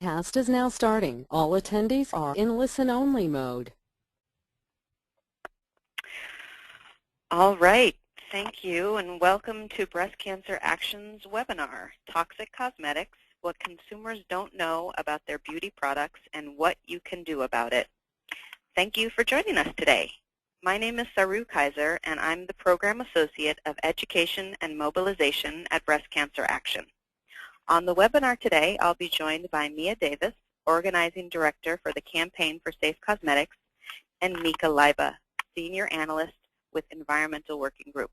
Cast is now starting. All attendees are in listen-only mode. All right. Thank you, and welcome to Breast Cancer Action's webinar, Toxic Cosmetics, What Consumers Don't Know About Their Beauty Products and What You Can Do About It. Thank you for joining us today. My name is Saru Kaiser, and I'm the Program Associate of Education and Mobilization at Breast Cancer Action. On the webinar today, I'll be joined by Mia Davis, Organizing Director for the Campaign for Safe Cosmetics, and Mika Leiba, Senior Analyst with Environmental Working Group.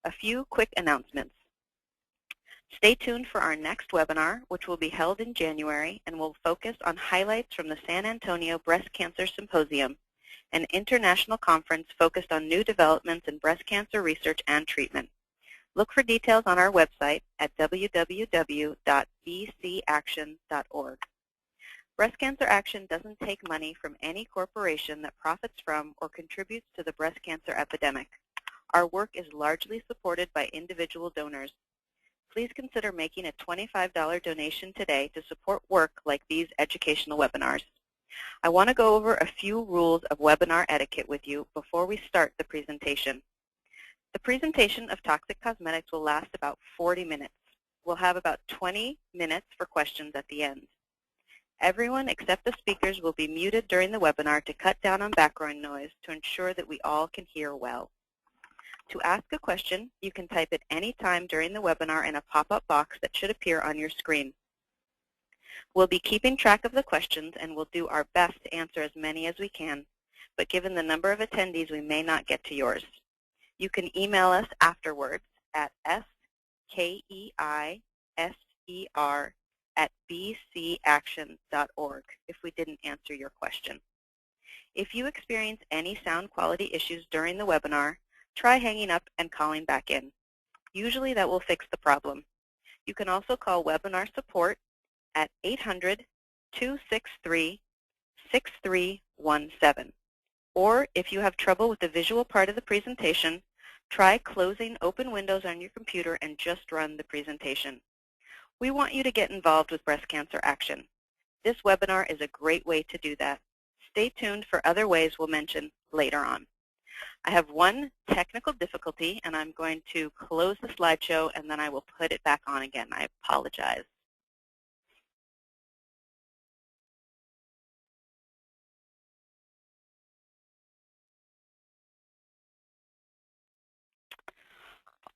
A few quick announcements. Stay tuned for our next webinar, which will be held in January and will focus on highlights from the San Antonio Breast Cancer Symposium, an international conference focused on new developments in breast cancer research and treatment. Look for details on our website at www.bcaction.org. Breast Cancer Action doesn't take money from any corporation that profits from or contributes to the breast cancer epidemic. Our work is largely supported by individual donors. Please consider making a $25 donation today to support work like these educational webinars. I want to go over a few rules of webinar etiquette with you before we start the presentation. The presentation of toxic cosmetics will last about 40 minutes. We'll have about 20 minutes for questions at the end. Everyone except the speakers will be muted during the webinar to cut down on background noise to ensure that we all can hear well. To ask a question, you can type at any time during the webinar in a pop-up box that should appear on your screen. We'll be keeping track of the questions and we'll do our best to answer as many as we can, but given the number of attendees, we may not get to yours. You can email us afterwards at skeiser@bcaction.org if we didn't answer your question. If you experience any sound quality issues during the webinar, try hanging up and calling back in. Usually that will fix the problem. You can also call webinar support at 800-263-6317. Or if you have trouble with the visual part of the presentation, try closing open windows on your computer and just run the presentation. We want you to get involved with Breast Cancer Action. This webinar is a great way to do that. Stay tuned for other ways we'll mention later on. I have one technical difficulty, and I'm going to close the slideshow, and then I will put it back on again. I apologize.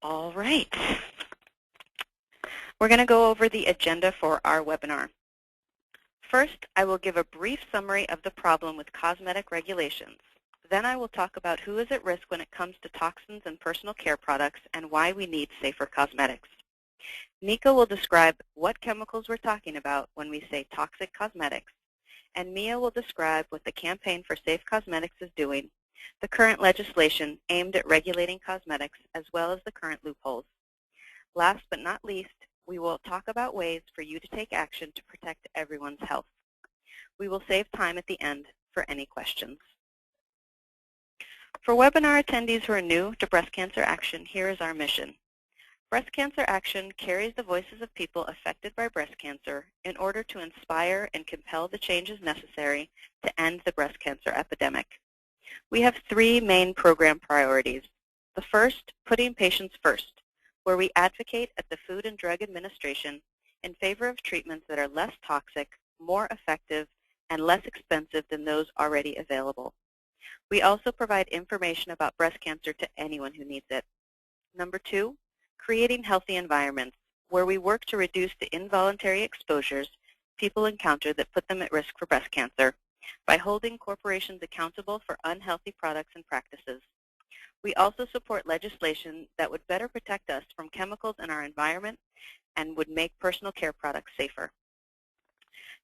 All right. We're going to go over the agenda for our webinar. First, I will give a brief summary of the problem with cosmetic regulations. Then I will talk about who is at risk when it comes to toxins and personal care products and why we need safer cosmetics. Mika will describe what chemicals we're talking about when we say toxic cosmetics, and Mia will describe what the Campaign for Safe Cosmetics is doing, the current legislation aimed at regulating cosmetics, as well as the current loopholes. Last but not least, we will talk about ways for you to take action to protect everyone's health. We will save time at the end for any questions. For webinar attendees who are new to Breast Cancer Action, here is our mission. Breast Cancer Action carries the voices of people affected by breast cancer in order to inspire and compel the changes necessary to end the breast cancer epidemic. We have three main program priorities. The first, putting patients first, where we advocate at the Food and Drug Administration in favor of treatments that are less toxic, more effective, and less expensive than those already available. We also provide information about breast cancer to anyone who needs it. Number two, creating healthy environments, where we work to reduce the involuntary exposures people encounter that put them at risk for breast cancer by holding corporations accountable for unhealthy products and practices. We also support legislation that would better protect us from chemicals in our environment and would make personal care products safer.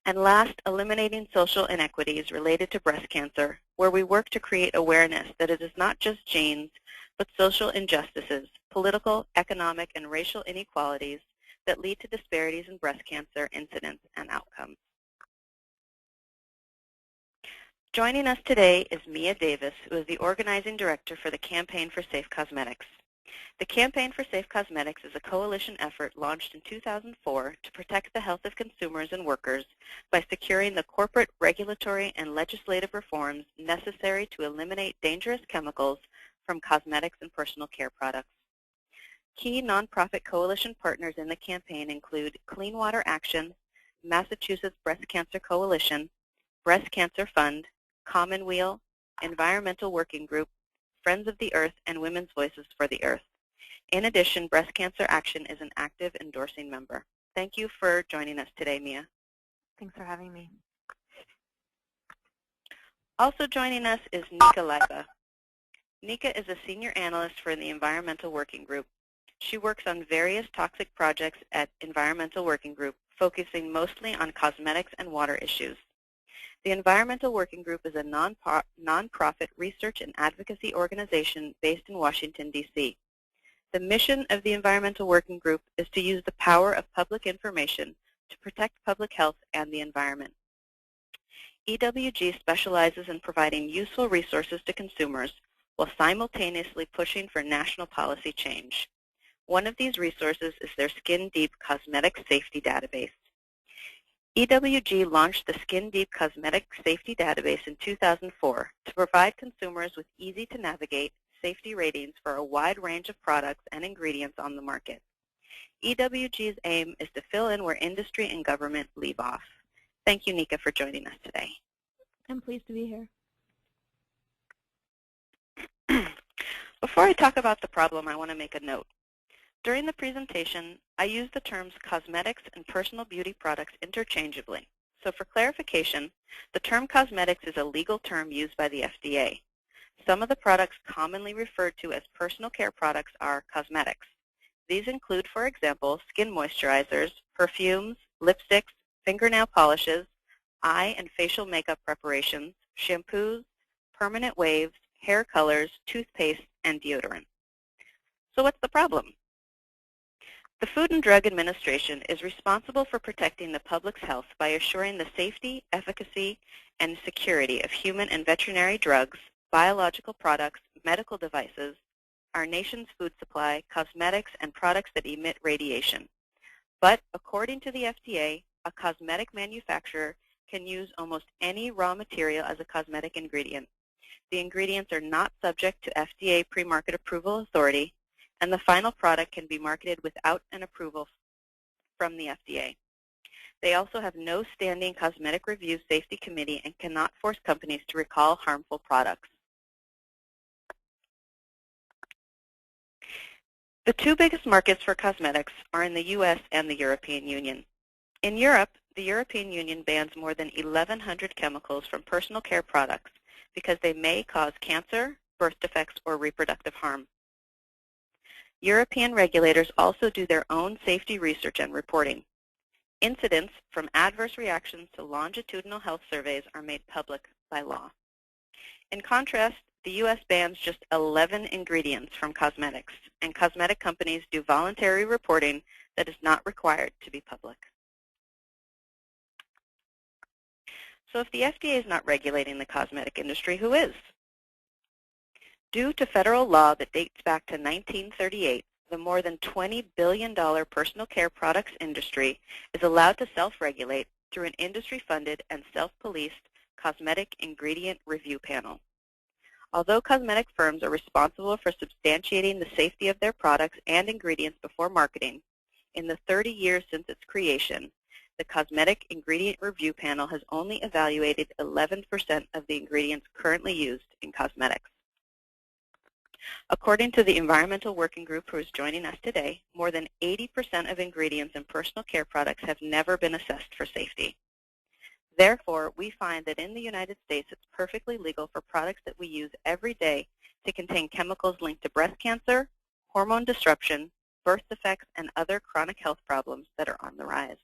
And last, eliminating social inequities related to breast cancer, where we work to create awareness that it is not just genes, but social injustices, political, economic, and racial inequalities that lead to disparities in breast cancer incidence and outcomes. Joining us today is Mia Davis, who is the Organizing Director for the Campaign for Safe Cosmetics. The Campaign for Safe Cosmetics is a coalition effort launched in 2004 to protect the health of consumers and workers by securing the corporate, regulatory, and legislative reforms necessary to eliminate dangerous chemicals from cosmetics and personal care products. Key nonprofit coalition partners in the campaign include Clean Water Action, Massachusetts Breast Cancer Coalition, Breast Cancer Fund, Commonweal, Environmental Working Group, Friends of the Earth, and Women's Voices for the Earth. In addition, Breast Cancer Action is an active endorsing member. Thank you for joining us today, Mia. Thanks for having me. Also joining us is Nika Leiba. Nika is a senior analyst for the Environmental Working Group. She works on various toxic projects at Environmental Working Group, focusing mostly on cosmetics and water issues. The Environmental Working Group is a nonprofit research and advocacy organization based in Washington, D.C. The mission of the Environmental Working Group is to use the power of public information to protect public health and the environment. EWG specializes in providing useful resources to consumers while simultaneously pushing for national policy change. One of these resources is their Skin Deep Cosmetic Safety Database. EWG launched the Skin Deep Cosmetic Safety Database in 2004 to provide consumers with easy-to-navigate safety ratings for a wide range of products and ingredients on the market. EWG's aim is to fill in where industry and government leave off. Thank you, Nika, for joining us today. I'm pleased to be here. Before I talk about the problem, I want to make a note. During the presentation, I used the terms cosmetics and personal beauty products interchangeably. So for clarification, the term cosmetics is a legal term used by the FDA. Some of the products commonly referred to as personal care products are cosmetics. These include, for example, skin moisturizers, perfumes, lipsticks, fingernail polishes, eye and facial makeup preparations, shampoos, permanent waves, hair colors, toothpaste, and deodorant. So what's the problem? The Food and Drug Administration is responsible for protecting the public's health by assuring the safety, efficacy, and security of human and veterinary drugs, biological products, medical devices, our nation's food supply, cosmetics, and products that emit radiation. But according to the FDA, a cosmetic manufacturer can use almost any raw material as a cosmetic ingredient. The ingredients are not subject to FDA pre-market approval authority, and the final product can be marketed without an approval from the FDA. They also have no standing cosmetic review safety committee and cannot force companies to recall harmful products. The two biggest markets for cosmetics are in the U.S. and the European Union. In Europe, the European Union bans more than 1,100 chemicals from personal care products because they may cause cancer, birth defects, or reproductive harm. European regulators also do their own safety research and reporting. Incidents from adverse reactions to longitudinal health surveys are made public by law. In contrast, the U.S. bans just 11 ingredients from cosmetics, and cosmetic companies do voluntary reporting that is not required to be public. So if the FDA is not regulating the cosmetic industry, who is? Due to federal law that dates back to 1938, the more than $20 billion personal care products industry is allowed to self-regulate through an industry-funded and self-policed cosmetic ingredient review panel. Although cosmetic firms are responsible for substantiating the safety of their products and ingredients before marketing, in the 30 years since its creation, the Cosmetic Ingredient Review Panel has only evaluated 11% of the ingredients currently used in cosmetics. According to the Environmental Working Group, who is joining us today, more than 80% of ingredients in personal care products have never been assessed for safety. Therefore, we find that in the United States, it's perfectly legal for products that we use every day to contain chemicals linked to breast cancer, hormone disruption, birth defects, and other chronic health problems that are on the rise.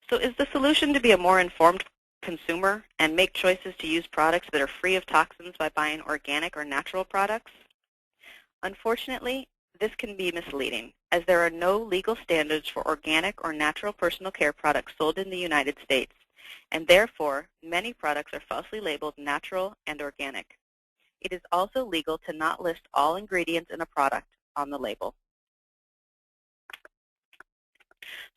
So is the solution to be a more informed consumer and make choices to use products that are free of toxins by buying organic or natural products? Unfortunately, this can be misleading, as there are no legal standards for organic or natural personal care products sold in the United States, and therefore, many products are falsely labeled natural and organic. It is also legal to not list all ingredients in a product on the label.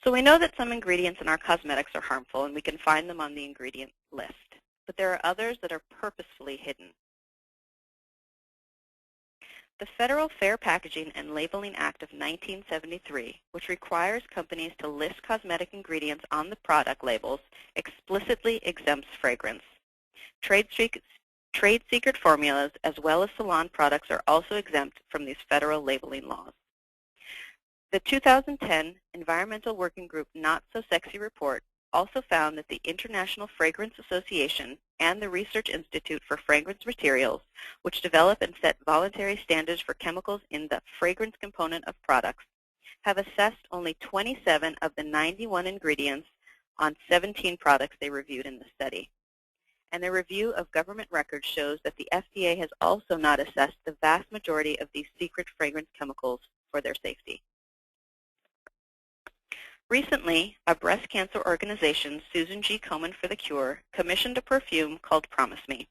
So we know that some ingredients in our cosmetics are harmful, and we can find them on the ingredient list. But there are others that are purposefully hidden. The Federal Fair Packaging and Labeling Act of 1973, which requires companies to list cosmetic ingredients on the product labels, explicitly exempts fragrance. Trade secret formulas, as well as salon products, are also exempt from these federal labeling laws. The 2010 Environmental Working Group Not So Sexy report also found that the International Fragrance Association and the Research Institute for Fragrance Materials, which develop and set voluntary standards for chemicals in the fragrance component of products, have assessed only 27 of the 91 ingredients on 17 products they reviewed in the study. And their review of government records shows that the FDA has also not assessed the vast majority of these secret fragrance chemicals for their safety. Recently, a breast cancer organization, Susan G. Komen for the Cure, commissioned a perfume called Promise Me.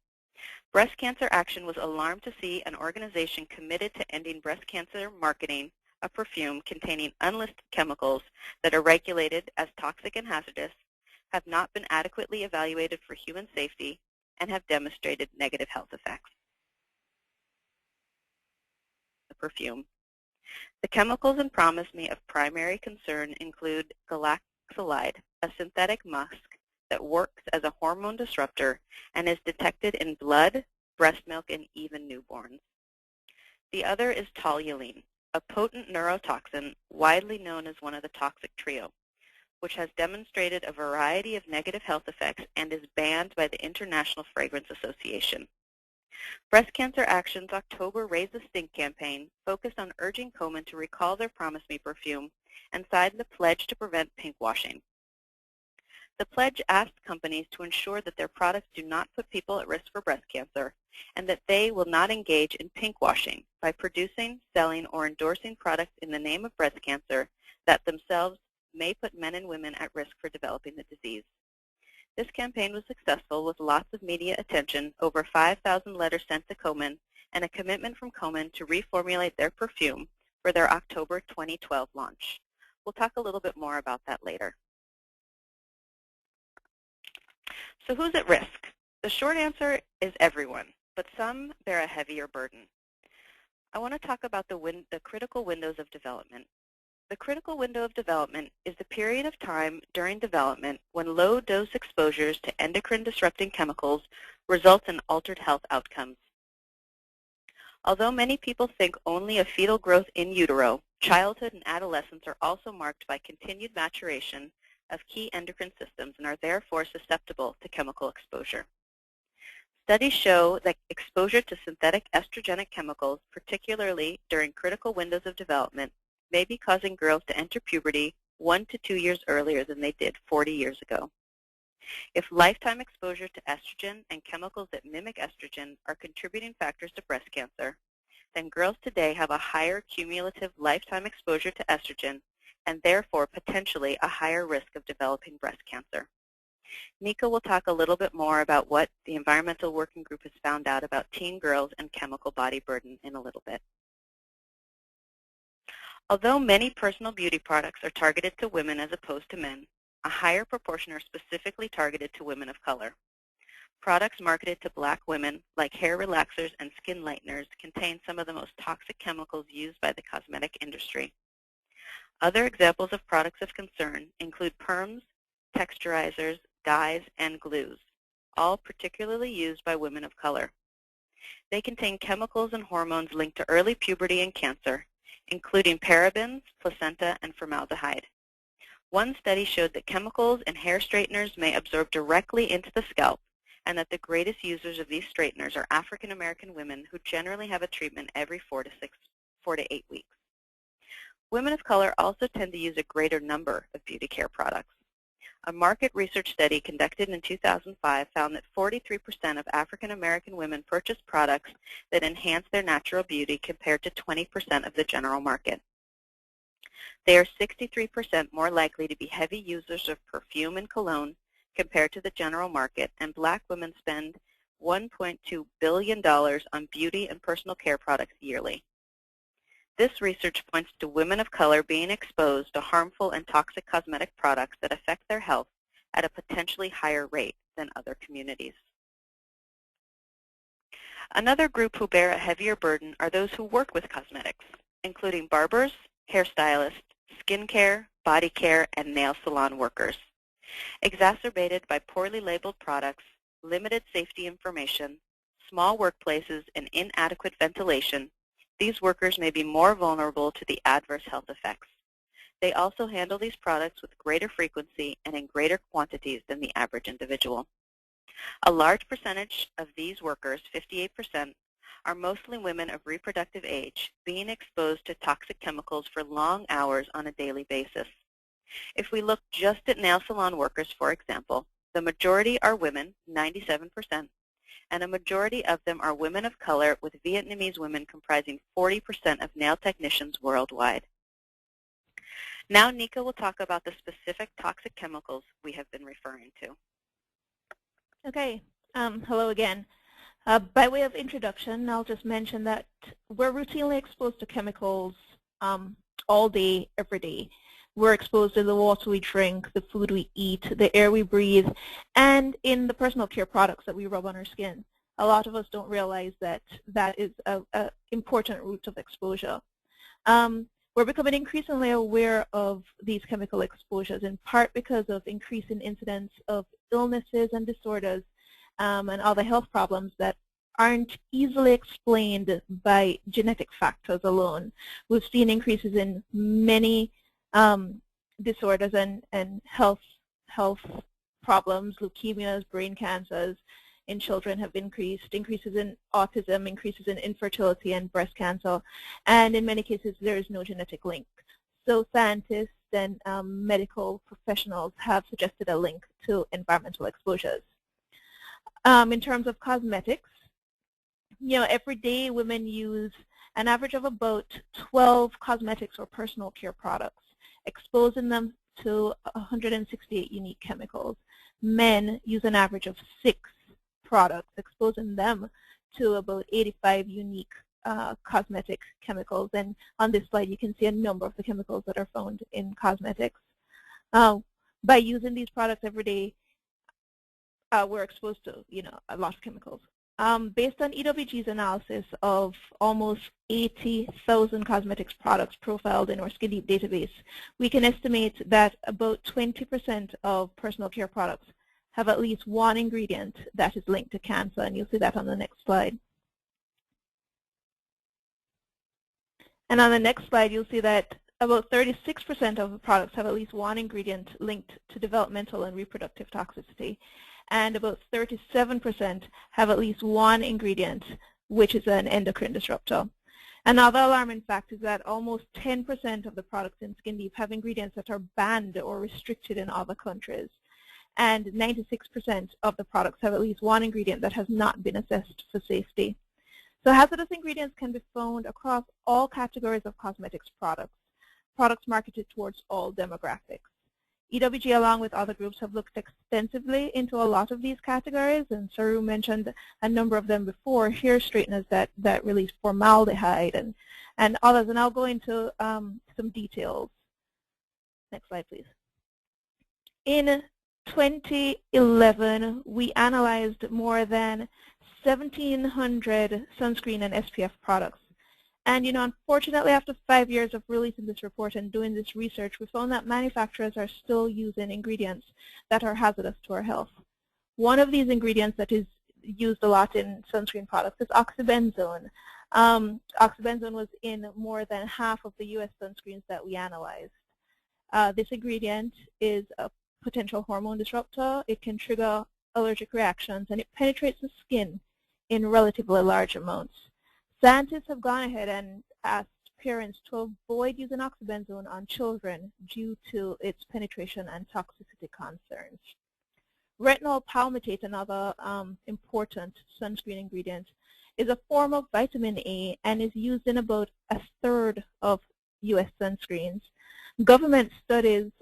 Breast Cancer Action was alarmed to see an organization committed to ending breast cancer marketing a perfume containing unlisted chemicals that are regulated as toxic and hazardous, have not been adequately evaluated for human safety, and have demonstrated negative health effects. The perfume. The chemicals in Promise Me of primary concern include galaxolide, a synthetic musk that works as a hormone disruptor and is detected in blood, breast milk, and even newborns. The other is toluene, a potent neurotoxin widely known as one of the toxic trio, which has demonstrated a variety of negative health effects and is banned by the International Fragrance Association. Breast Cancer Action's October Raise the Stink campaign focused on urging Komen to recall their Promise Me perfume and signed the pledge to prevent pink washing. The pledge asked companies to ensure that their products do not put people at risk for breast cancer and that they will not engage in pink washing by producing, selling, or endorsing products in the name of breast cancer that themselves may put men and women at risk for developing the disease. This campaign was successful with lots of media attention, over 5,000 letters sent to Komen, and a commitment from Komen to reformulate their perfume for their October 2012 launch. We'll talk a little bit more about that later. So who's at risk? The short answer is everyone, but some bear a heavier burden. I want to talk about the critical windows of development. The critical window of development is the period of time during development when low-dose exposures to endocrine-disrupting chemicals result in altered health outcomes. Although many people think only of fetal growth in utero, childhood and adolescence are also marked by continued maturation of key endocrine systems and are therefore susceptible to chemical exposure. Studies show that exposure to synthetic estrogenic chemicals, particularly during critical windows of development, may be causing girls to enter puberty 1 to 2 years earlier than they did 40 years ago. If lifetime exposure to estrogen and chemicals that mimic estrogen are contributing factors to breast cancer, then girls today have a higher cumulative lifetime exposure to estrogen and therefore potentially a higher risk of developing breast cancer. Nika will talk a little bit more about what the Environmental Working Group has found out about teen girls and chemical body burden in a little bit. Although many personal beauty products are targeted to women as opposed to men, a higher proportion are specifically targeted to women of color. Products marketed to black women, like hair relaxers and skin lighteners, contain some of the most toxic chemicals used by the cosmetic industry. Other examples of products of concern include perms, texturizers, dyes, and glues, all particularly used by women of color. They contain chemicals and hormones linked to early puberty and cancer, including parabens, placenta, and formaldehyde. One study showed that chemicals in hair straighteners may absorb directly into the scalp, and that the greatest users of these straighteners are African American women who generally have a treatment every 4 to 8 weeks. Women of color also tend to use a greater number of beauty care products. A market research study conducted in 2005 found that 43% of African American women purchase products that enhance their natural beauty compared to 20% of the general market. They are 63% more likely to be heavy users of perfume and cologne compared to the general market, and black women spend $1.2 billion on beauty and personal care products yearly. This research points to women of color being exposed to harmful and toxic cosmetic products that affect their health at a potentially higher rate than other communities. Another group who bear a heavier burden are those who work with cosmetics, including barbers, hairstylists, skincare, body care, and nail salon workers. Exacerbated by poorly labeled products, limited safety information, small workplaces, and inadequate ventilation, these workers may be more vulnerable to the adverse health effects. They also handle these products with greater frequency and in greater quantities than the average individual. A large percentage of these workers, 58%, are mostly women of reproductive age, being exposed to toxic chemicals for long hours on a daily basis. If we look just at nail salon workers, for example, the majority are women, 97%, and a majority of them are women of color, with Vietnamese women comprising 40% of nail technicians worldwide. Now Nika will talk about the specific toxic chemicals we have been referring to. Okay, hello again. By way of introduction, I'll just mention that we're routinely exposed to chemicals all day, every day. We're exposed to the water we drink, the food we eat, the air we breathe, and in the personal care products that we rub on our skin. A lot of us don't realize that that is an important route of exposure. We're becoming increasingly aware of these chemical exposures, in part because of increasing incidence of illnesses and disorders and other health problems that aren't easily explained by genetic factors alone. We've seen increases in many disorders and health problems, leukemias, brain cancers in children have increased, increases in autism, increases in infertility and breast cancer, and in many cases there is no genetic link. So scientists and medical professionals have suggested a link to environmental exposures. In terms of cosmetics, every day women use an average of about 12 cosmetics or personal care products, exposing them to 168 unique chemicals. Men use an average of 6 products, exposing them to about 85 unique cosmetic chemicals. And on this slide, you can see a number of the chemicals that are found in cosmetics. By using these products every day, we're exposed to, a lot of chemicals. Based on EWG's analysis of almost 80,000 cosmetics products profiled in our Skin Deep database, we can estimate that about 20% of personal care products have at least one ingredient that is linked to cancer, and you'll see that on the next slide. And on the next slide, you'll see that about 36% of the products have at least one ingredient linked to developmental and reproductive toxicity, and about 37% have at least one ingredient which is an endocrine disruptor. Another alarming fact is that almost 10% of the products in Skin Deep have ingredients that are banned or restricted in other countries, and 96% of the products have at least one ingredient that has not been assessed for safety. So hazardous ingredients can be found across all categories of cosmetics products marketed towards all demographics. EWG, along with other groups, have looked extensively into a lot of these categories, and Saru mentioned a number of them before, hair straighteners that release formaldehyde and others, and I'll go into some details. Next slide, please. In 2011, we analyzed more than 1,700 sunscreen and SPF products. And unfortunately, after 5 years of releasing this report and doing this research, we found that manufacturers are still using ingredients that are hazardous to our health. One of these ingredients that is used a lot in sunscreen products is oxybenzone. Oxybenzone was in more than half of the US sunscreens that we analyzed. This ingredient is a potential hormone disruptor. It can trigger allergic reactions, and it penetrates the skin in relatively large amounts. Scientists have gone ahead and asked parents to avoid using oxybenzone on children due to its penetration and toxicity concerns. Retinol palmitate, another important sunscreen ingredient, is a form of vitamin A and is used in about 1/3 of US sunscreens. Government studies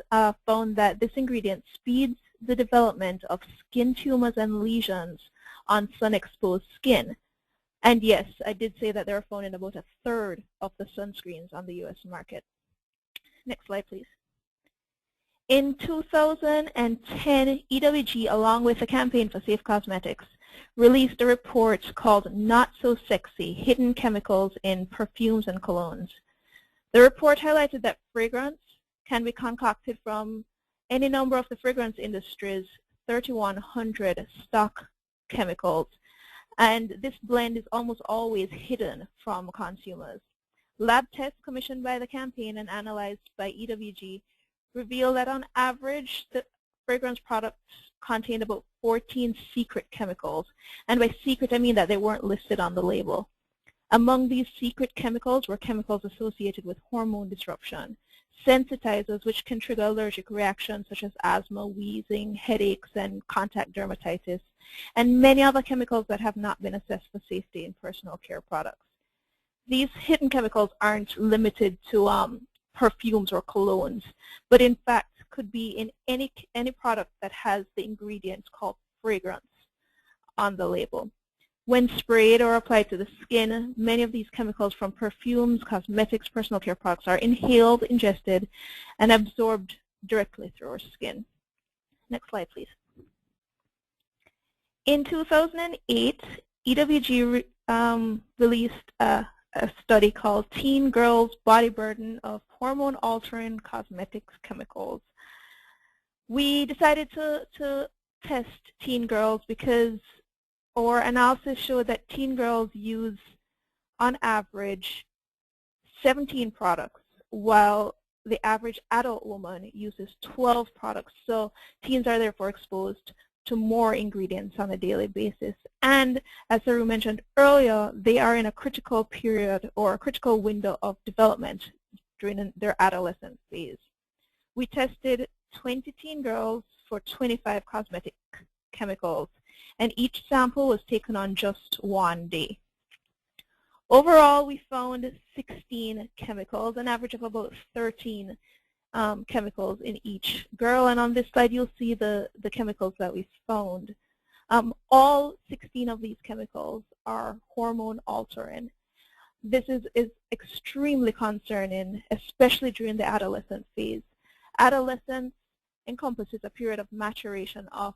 found that this ingredient speeds the development of skin tumors and lesions on sun-exposed skin. And yes, I did say that they're found in about a third of the sunscreens on the US market. Next slide, please. In 2010, EWG, along with the Campaign for Safe Cosmetics, released a report called Not So Sexy: Hidden Chemicals in Perfumes and Colognes. The report highlighted that fragrance can be concocted from any number of the fragrance industry's 3,100 stock chemicals, and this blend is almost always hidden from consumers. Lab tests commissioned by the campaign and analyzed by EWG reveal that on average the fragrance products contained about 14 secret chemicals, and by secret I mean that they weren't listed on the label. Among these secret chemicals were chemicals associated with hormone disruption, sensitizers which can trigger allergic reactions such as asthma, wheezing, headaches, and contact dermatitis, and many other chemicals that have not been assessed for safety in personal care products. These hidden chemicals aren't limited to perfumes or colognes, but in fact could be in any product that has the ingredients called fragrance on the label. When sprayed or applied to the skin, many of these chemicals from perfumes, cosmetics, personal care products are inhaled, ingested, and absorbed directly through our skin. Next slide, please. In 2008, EWG released a study called Teen Girls' Body Burden of Hormone-Altering Cosmetics Chemicals. We decided to test teen girls because our analysis showed that teen girls use, on average, 17 products, while the average adult woman uses 12 products. So teens are therefore exposed to more ingredients on a daily basis. And as Saru mentioned earlier, they are in a critical period or a critical window of development during their adolescent phase. We tested 20 teen girls for 25 cosmetic chemicals, and each sample was taken on just one day. Overall, we found 16 chemicals, an average of about 13 chemicals in each girl, and on this slide you'll see the chemicals that we found. All 16 of these chemicals are hormone altering. This is extremely concerning, especially during the adolescent phase. Adolescence encompasses a period of maturation of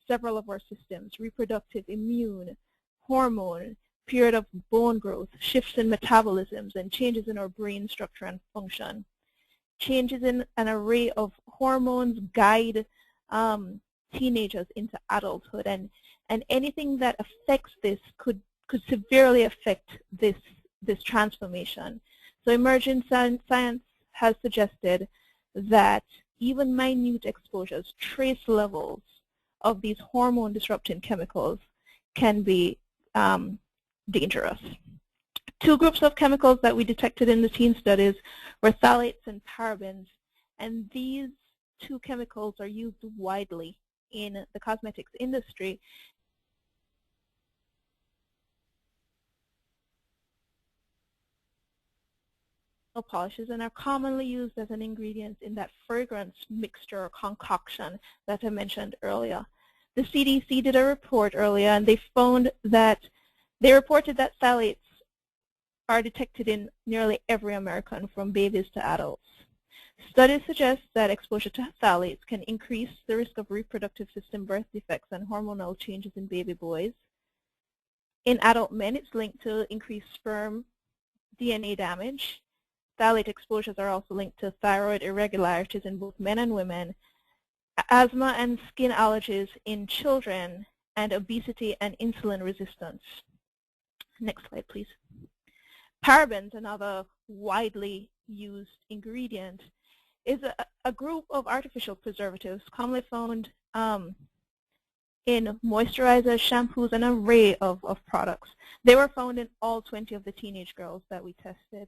several of our systems: reproductive, immune, hormone, period of bone growth, shifts in metabolisms, and changes in our brain structure and function. Changes in an array of hormones guide teenagers into adulthood, and anything that affects this could severely affect this transformation. So emerging science has suggested that even minute exposures, trace levels of these hormone disrupting chemicals can be dangerous. Two groups of chemicals that we detected in the teen studies were phthalates and parabens, and these two chemicals are used widely in the cosmetics industry. Polishes and are commonly used as an ingredient in that fragrance mixture or concoction that I mentioned earlier. The CDC did a report earlier, and they found that they reported that phthalates are detected in nearly every American, from babies to adults. Studies suggest that exposure to phthalates can increase the risk of reproductive system birth defects and hormonal changes in baby boys. In adult men, it's linked to increased sperm DNA damage. Phthalate exposures are also linked to thyroid irregularities in both men and women, asthma and skin allergies in children, and obesity and insulin resistance. Next slide, please. Parabens, another widely used ingredient, is a group of artificial preservatives commonly found in moisturizers, shampoos, and an array of products. They were found in all 20 of the teenage girls that we tested.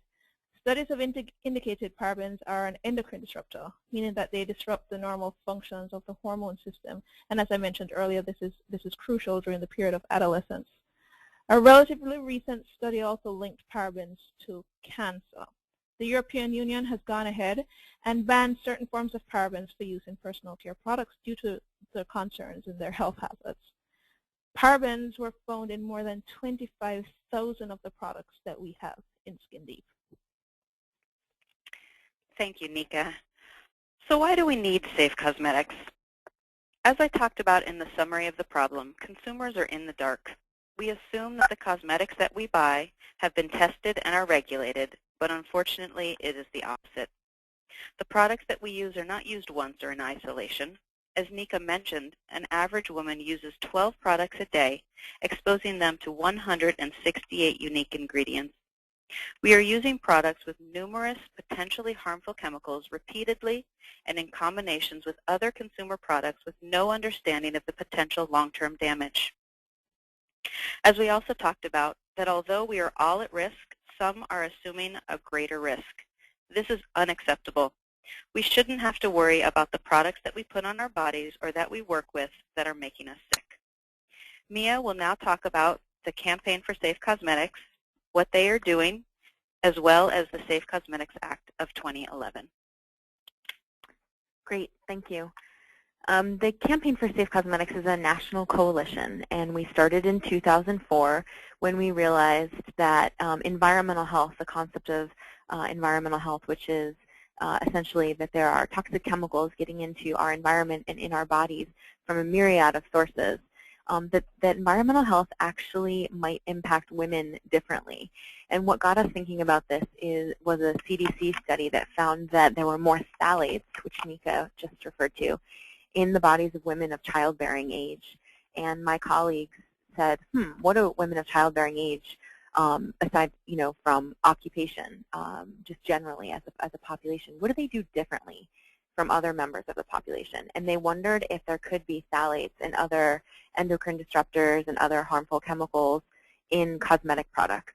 Studies have indicated parabens are an endocrine disruptor, meaning that they disrupt the normal functions of the hormone system. And as I mentioned earlier, this is crucial during the period of adolescence. A relatively recent study also linked parabens to cancer. The European Union has gone ahead and banned certain forms of parabens for use in personal care products due to the concerns in their health hazards. Parabens were found in more than 25,000 of the products that we have in Skin Deep. Thank you, Nika. So why do we need safe cosmetics? As I talked about in the summary of the problem, consumers are in the dark. We assume that the cosmetics that we buy have been tested and are regulated, but unfortunately it is the opposite. The products that we use are not used once or in isolation. As Nika mentioned, an average woman uses 12 products a day, exposing them to 168 unique ingredients. We are using products with numerous potentially harmful chemicals repeatedly and in combinations with other consumer products with no understanding of the potential long-term damage. As we also talked about, that although we are all at risk, some are assuming a greater risk. This is unacceptable. We shouldn't have to worry about the products that we put on our bodies or that we work with that are making us sick. Mia will now talk about the Campaign for Safe Cosmetics, what they are doing, as well as the Safe Cosmetics Act of 2011. Great, thank you. The Campaign for Safe Cosmetics is a national coalition, and we started in 2004 when we realized that environmental health, the concept of environmental health, which is essentially that there are toxic chemicals getting into our environment and in our bodies from a myriad of sources, that environmental health actually might impact women differently. And what got us thinking about this was a CDC study that found that there were more phthalates, which Nika just referred to, in the bodies of women of childbearing age. And my colleagues said, what do women of childbearing age, aside from occupation, just generally as a population, what do they do differently from other members of the population? And they wondered if there could be phthalates and other endocrine disruptors and other harmful chemicals in cosmetic products.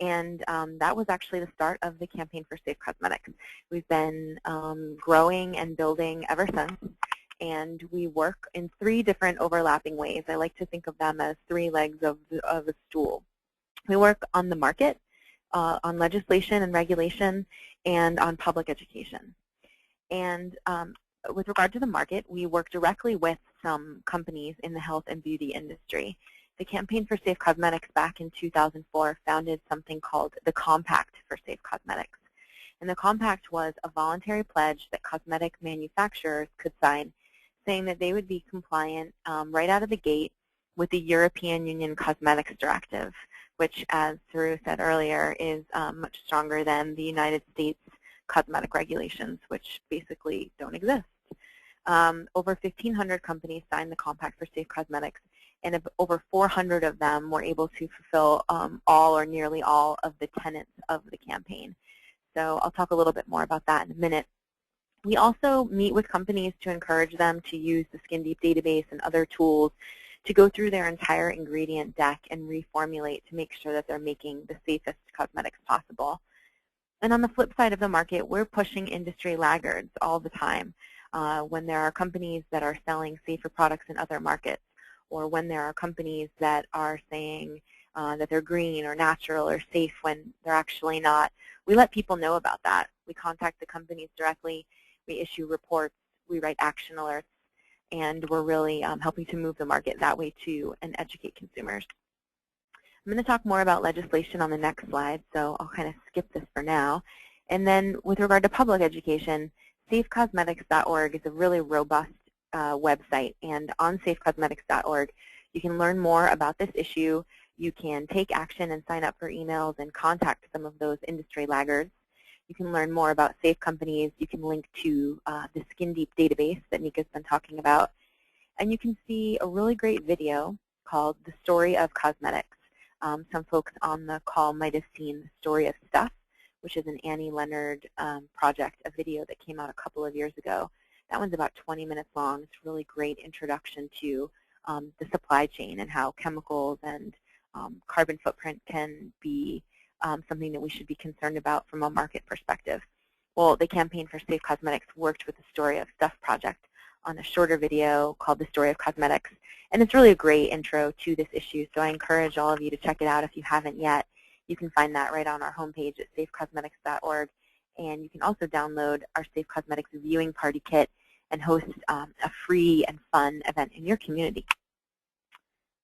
And that was actually the start of the Campaign for Safe Cosmetics. We've been growing and building ever since, and we work in 3 different overlapping ways. I like to think of them as 3 legs of a stool. We work on the market, on legislation and regulation, and on public education. And with regard to the market, we work directly with some companies in the health and beauty industry. The Campaign for Safe Cosmetics back in 2004 founded something called the Compact for Safe Cosmetics. And the Compact was a voluntary pledge that cosmetic manufacturers could sign, saying that they would be compliant right out of the gate with the European Union Cosmetics Directive, which, as Saru said earlier, is much stronger than the United States cosmetic regulations, which basically don't exist. Over 1,500 companies signed the Compact for Safe Cosmetics, and over 400 of them were able to fulfill all or nearly all of the tenets of the campaign. So I'll talk a little bit more about that in a minute. We also meet with companies to encourage them to use the Skin Deep database and other tools to go through their entire ingredient deck and reformulate to make sure that they're making the safest cosmetics possible. And on the flip side of the market, we're pushing industry laggards all the time when there are companies that are selling safer products in other markets, or when there are companies that are saying that they're green or natural or safe when they're actually not. We let people know about that. We contact the companies directly. We issue reports. We write action alerts. And we're really helping to move the market that way too and educate consumers. I'm going to talk more about legislation on the next slide, so I'll kind of skip this for now. And then with regard to public education, safecosmetics.org is a really robust website. And on safecosmetics.org, you can learn more about this issue. You can take action and sign up for emails and contact some of those industry laggards. You can learn more about safe companies. You can link to the Skin Deep database that Nika's been talking about. And you can see a really great video called The Story of Cosmetics. Some folks on the call might have seen The Story of Stuff, which is an Annie Leonard project, a video that came out a couple of years ago. That one's about 20 minutes long. It's a really great introduction to the supply chain and how chemicals and carbon footprint can be something that we should be concerned about from a market perspective. Well, the Campaign for Safe Cosmetics worked with the Story of Stuff project on a shorter video called The Story of Cosmetics. And it's really a great intro to this issue, so I encourage all of you to check it out if you haven't yet. You can find that right on our homepage at safecosmetics.org. And you can also download our Safe Cosmetics viewing party kit and host a free and fun event in your community.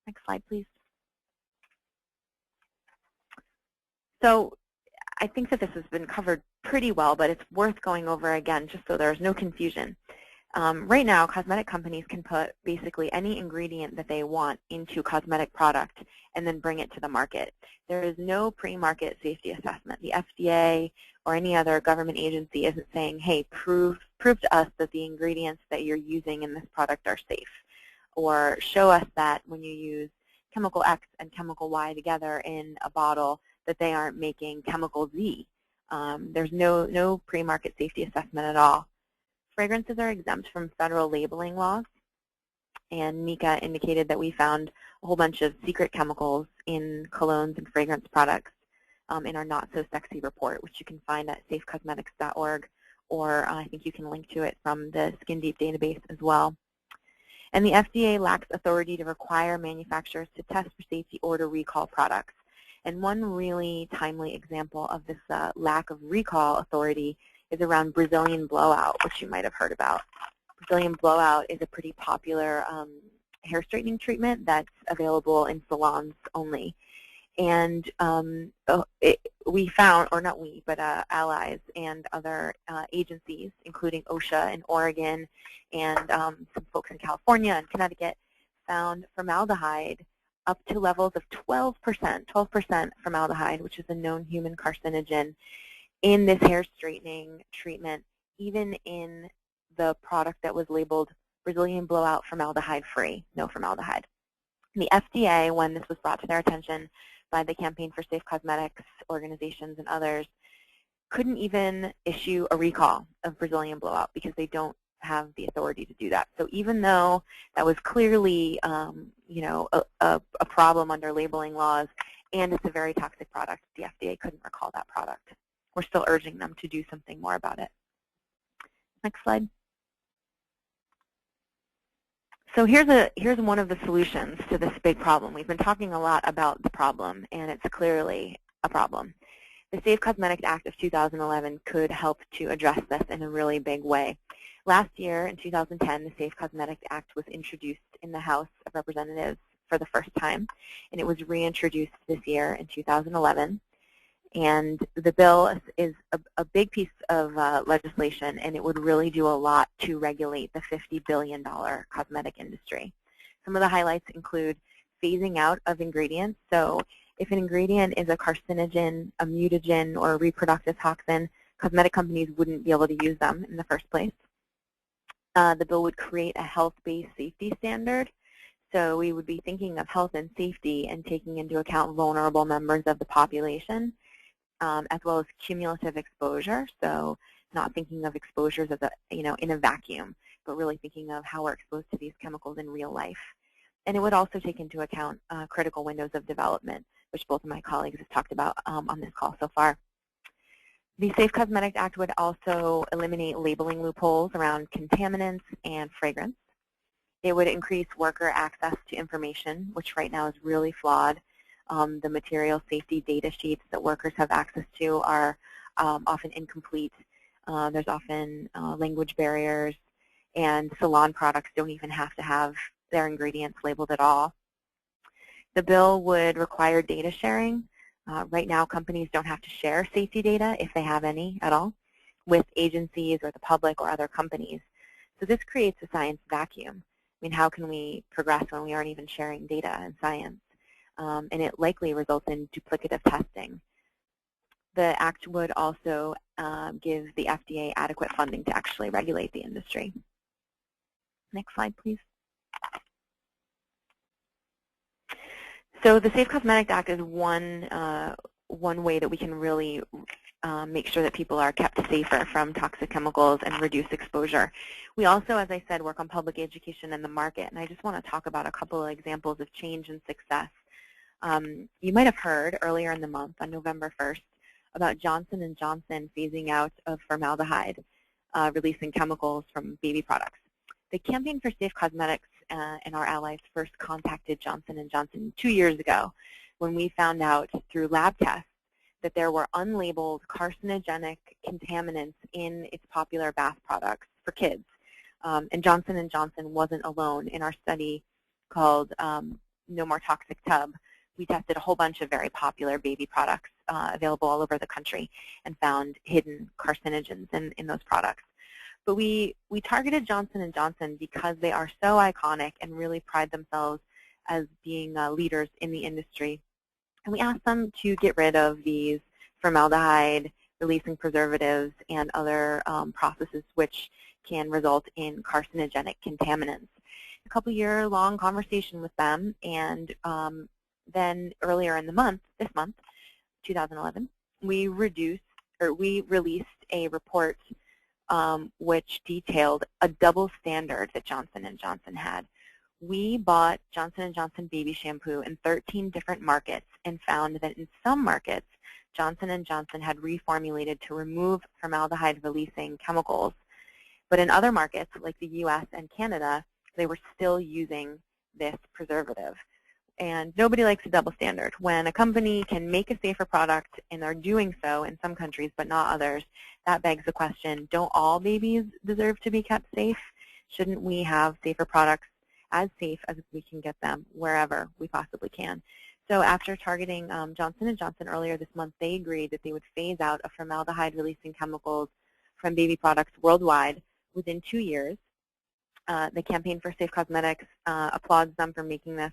Next slide, please. So I think that this has been covered pretty well, but it's worth going over again just so there's no confusion. Right now, cosmetic companies can put basically any ingredient that they want into a cosmetic product and then bring it to the market. There is no pre-market safety assessment. The FDA or any other government agency isn't saying, hey, prove to us that the ingredients that you're using in this product are safe, or show us that when you use chemical X and chemical Y together in a bottle that they aren't making chemical Z. There's no pre-market safety assessment at all. Fragrances are exempt from federal labeling laws, and Mika indicated that we found a whole bunch of secret chemicals in colognes and fragrance products in our Not So Sexy report, which you can find at safecosmetics.org, or I think you can link to it from the Skin Deep database as well. And the FDA lacks authority to require manufacturers to test for safety or to recall products. And one really timely example of this lack of recall authority is around Brazilian blowout, which you might have heard about. Brazilian blowout is a pretty popular hair straightening treatment that's available in salons only. And we found, or not we, but allies and other agencies, including OSHA in Oregon and some folks in California and Connecticut, found formaldehyde up to levels of 12% formaldehyde, which is a known human carcinogen, in this hair straightening treatment, even in the product that was labeled Brazilian blowout formaldehyde-free, no formaldehyde. The FDA, when this was brought to their attention by the Campaign for Safe Cosmetics organizations and others, couldn't even issue a recall of Brazilian blowout because they don't have the authority to do that. So even though that was clearly a problem under labeling laws, and it's a very toxic product, the FDA couldn't recall that product. We're still urging them to do something more about it. Next slide. So here's one of the solutions to this big problem. We've been talking a lot about the problem, and it's clearly a problem. The Safe Cosmetics Act of 2011 could help to address this in a really big way. Last year, in 2010, the Safe Cosmetics Act was introduced in the House of Representatives for the first time, and it was reintroduced this year in 2011. And the bill is a big piece of legislation, and it would really do a lot to regulate the $50 billion cosmetic industry. Some of the highlights include phasing out of ingredients. So if an ingredient is a carcinogen, a mutagen, or a reproductive toxin, cosmetic companies wouldn't be able to use them in the first place. The bill would create a health-based safety standard. So we would be thinking of health and safety and taking into account vulnerable members of the population, as well as cumulative exposure. So not thinking of exposures as in a vacuum, but really thinking of how we're exposed to these chemicals in real life. And it would also take into account critical windows of development, which both of my colleagues have talked about on this call so far. The Safe Cosmetics Act would also eliminate labeling loopholes around contaminants and fragrance. It would increase worker access to information, which right now is really flawed. The material safety data sheets that workers have access to are often incomplete. There's often language barriers, and salon products don't even have to have their ingredients labeled at all. The bill would require data sharing. Right now, companies don't have to share safety data, if they have any at all, with agencies or the public or other companies. So this creates a science vacuum. I mean, how can we progress when we aren't even sharing data and science? And it likely results in duplicative testing. The Act would also give the FDA adequate funding to actually regulate the industry. Next slide, please. So the Safe Cosmetics Act is one way that we can really make sure that people are kept safer from toxic chemicals and reduce exposure. We also, as I said, work on public education and the market, and I just want to talk about a couple of examples of change and success. You might have heard earlier in the month, on November 1st, about Johnson & Johnson phasing out of formaldehyde, releasing chemicals from baby products. The Campaign for Safe Cosmetics and our allies first contacted Johnson & Johnson 2 years ago when we found out through lab tests that there were unlabeled carcinogenic contaminants in its popular bath products for kids. And Johnson & Johnson wasn't alone. In our study called No More Toxic Tub, we tested a whole bunch of very popular baby products available all over the country and found hidden carcinogens in those products. But we targeted Johnson & Johnson because they are so iconic and really pride themselves as being leaders in the industry. And we asked them to get rid of these formaldehyde releasing preservatives and other processes which can result in carcinogenic contaminants. A couple-year-long conversation with them, and then earlier in the month, this month, 2011, we released a report which detailed a double standard that Johnson & Johnson had. We bought Johnson & Johnson baby shampoo in 13 different markets and found that in some markets, Johnson & Johnson had reformulated to remove formaldehyde-releasing chemicals. But in other markets, like the US and Canada, they were still using this preservative. And nobody likes a double standard. When a company can make a safer product, and they're doing so in some countries but not others, that begs the question, don't all babies deserve to be kept safe? Shouldn't we have safer products, as safe as we can get them wherever we possibly can? So after targeting Johnson & Johnson earlier this month, they agreed that they would phase out of formaldehyde-releasing chemicals from baby products worldwide within 2 years. The Campaign for Safe Cosmetics applauds them for making this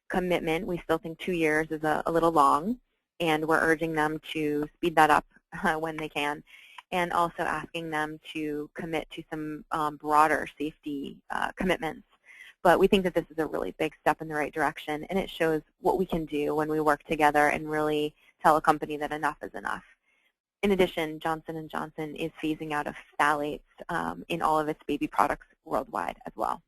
commitment. We still think 2 years is a little long, and we're urging them to speed that up when they can, and also asking them to commit to some broader safety commitments. But we think that this is a really big step in the right direction, and it shows what we can do when we work together and really tell a company that enough is enough. In addition, Johnson & Johnson is phasing out of phthalates in all of its baby products worldwide as well.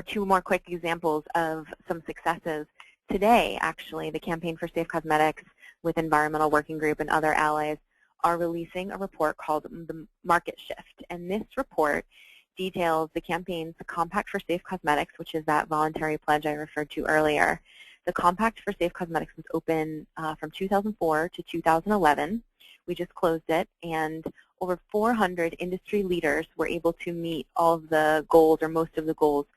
Two more quick examples of some successes. Today, actually, the Campaign for Safe Cosmetics with Environmental Working Group and other allies are releasing a report called the Market Shift. And this report details the campaign's Compact for Safe Cosmetics, which is that voluntary pledge I referred to earlier. The Compact for Safe Cosmetics was open from 2004 to 2011. We just closed it, and over 400 industry leaders were able to meet all of the goals, or most of the goals,